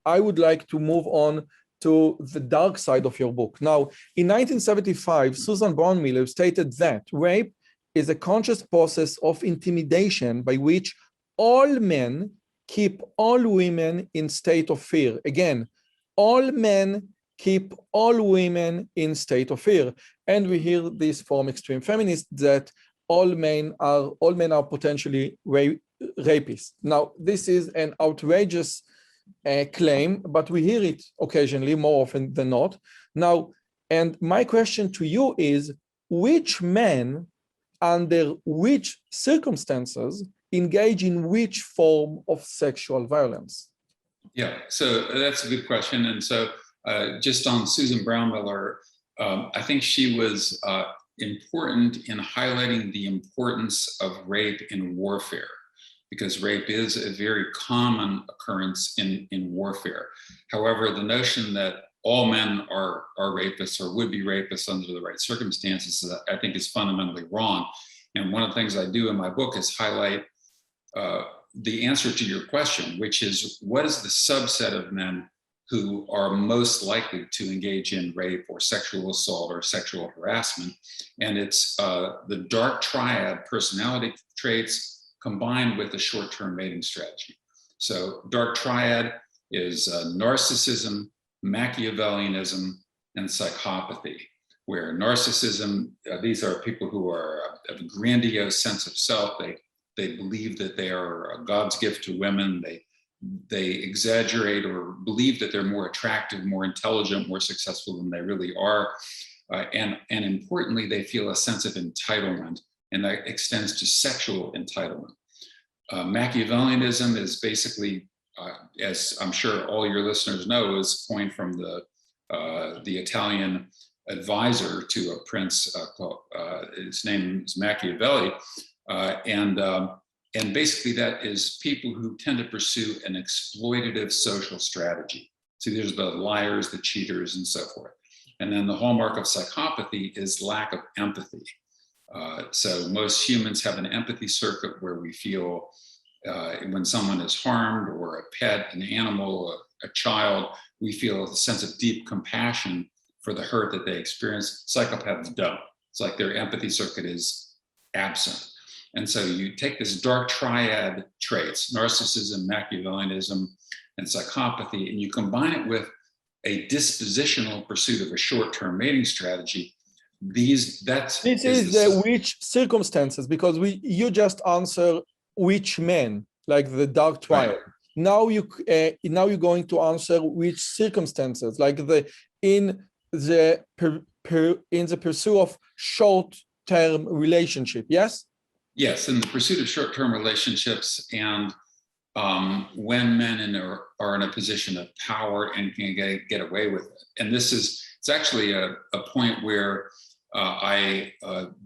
I would like to move on to the dark side of your book. Now, in 1975, Susan Brown Miller stated that rape is a conscious process of intimidation by which all men keep all women in state of fear. Again, all men keep all women in state of fear. And we hear this from extreme feminists that all men are potentially rapists. Now, this is an outrageous claim, but we hear it occasionally, more often than not. Now, and my question to you is, which men, under which circumstances, engage in which form of sexual violence? Yeah, so that's a good question. And so just on Susan Brown Miller, I think she was important in highlighting the importance of rape in warfare, because rape is a very common occurrence in warfare. However, the notion that all men are rapists or would be rapists under the right circumstances, I think is fundamentally wrong. And one of the things I do in my book is highlight the answer to your question, which is, what is the subset of men who are most likely to engage in rape or sexual assault or sexual harassment? And it's the dark triad personality traits combined with a short-term mating strategy. So dark triad is narcissism, Machiavellianism, and psychopathy, where narcissism, these are people who are of a grandiose sense of self. They believe that they are God's gift to women. They exaggerate or believe that they're more attractive, more intelligent, more successful than they really are. And importantly, they feel a sense of entitlement, and that extends to sexual entitlement. Machiavellianism is basically, as I'm sure all your listeners know, is coined from the Italian advisor to a prince called, his name is Machiavelli. And basically that is people who tend to pursue an exploitative social strategy. So there's the liars, the cheaters, and so forth. And then the hallmark of psychopathy is lack of empathy. So most humans have an empathy circuit where we feel when someone is harmed, or a pet, an animal, a child, we feel a sense of deep compassion for the hurt that they experience. Psychopaths don't. It's like their empathy circuit is absent. And so you take this dark triad traits, narcissism, Machiavellianism, and psychopathy, and you combine it with a dispositional pursuit of a short-term mating strategy. This is which circumstances, because you just answer which men, like the dark triad. Right. Now you're going to answer which circumstances, like in the pursuit of short-term relationship. Yes. Yes, in the pursuit of short-term relationships, and when men are in a position of power and can get away with it. And it's actually a point where I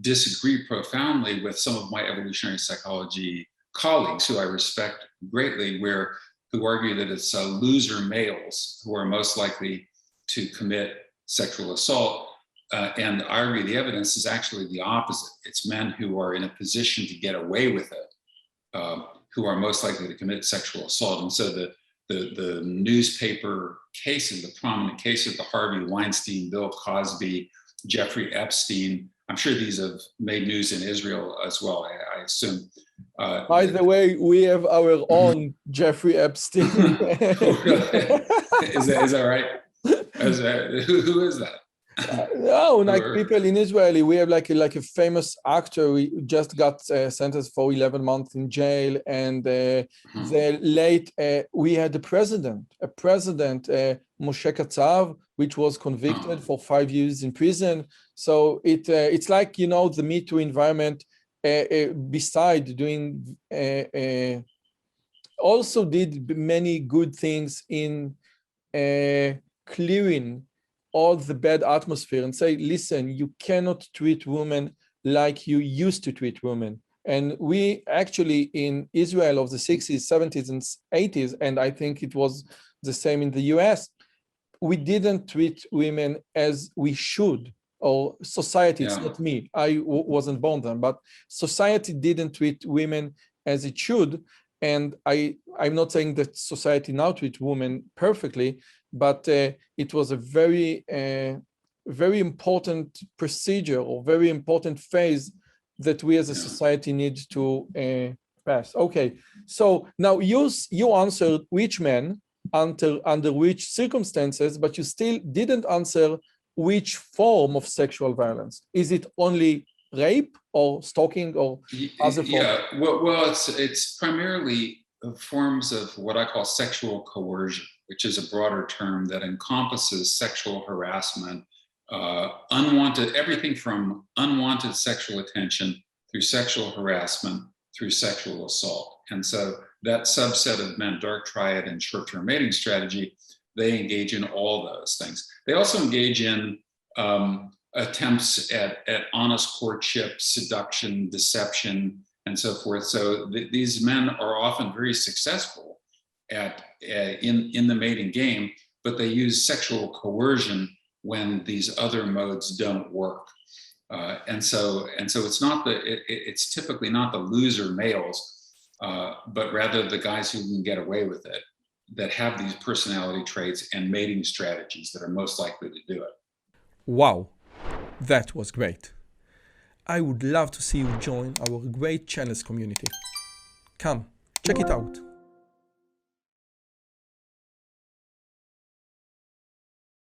disagree profoundly with some of my evolutionary psychology colleagues, who I respect greatly, who argue that it's loser males who are most likely to commit sexual assault. And I argue the evidence is actually the opposite. It's men who are in a position to get away with it, who are most likely to commit sexual assault. And so the newspaper cases, the prominent cases, the Harvey Weinstein, Bill Cosby, Jeffrey Epstein, I'm sure these have made news in Israel as well, I assume. By the way, we have our own Jeffrey Epstein. Is that right? Who is that? No, like people in Israel, we have like a famous actor. We just got sentenced for 11 months in jail, and we had a president, Moshe Katsav, which was convicted for 5 years in prison. So it's like, the Me Too environment, beside doing, also did many good things in clearing all the bad atmosphere and say, listen, you cannot treat women like you used to treat women. And we actually, in Israel of the 60s, 70s, and 80s, and I think it was the same in the US, we didn't treat women as we should, or society, it's not me, I wasn't born then, but society didn't treat women as it should. And I'm not saying that society now treats women perfectly, but it was a very important procedure or very important phase that we as a society need to pass. Okay, so now you answered which men under which circumstances, but you still didn't answer which form of sexual violence. Is it only rape or stalking or other forms? Yeah, well, it's primarily forms of what I call sexual coercion, which is a broader term that encompasses sexual harassment, everything from unwanted sexual attention through sexual harassment through sexual assault. And so that subset of men, dark triad and short-term mating strategy, they engage in all those things. They also engage in attempts at honest courtship, seduction, deception, and so forth. So these men are often very successful in the mating game, but they use sexual coercion when these other modes don't work. And so it's typically not the loser males, but rather the guys who can get away with it, that have these personality traits and mating strategies that are most likely to do it. Wow, that was great. I would love to see you join our great channels community. Come, check it out.